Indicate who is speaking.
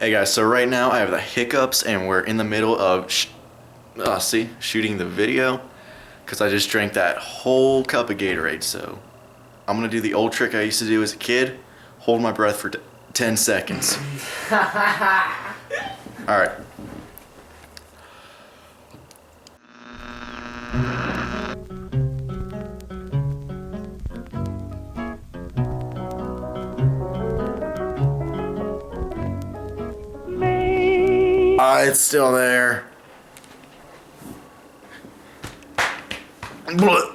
Speaker 1: Hey guys, so right now I have the hiccups and we're in the middle of shooting the video because I just drank that whole cup of Gatorade. So I'm gonna do the old trick I used to do as a kid, hold my breath for 10 seconds. All right. It's still there. Blech.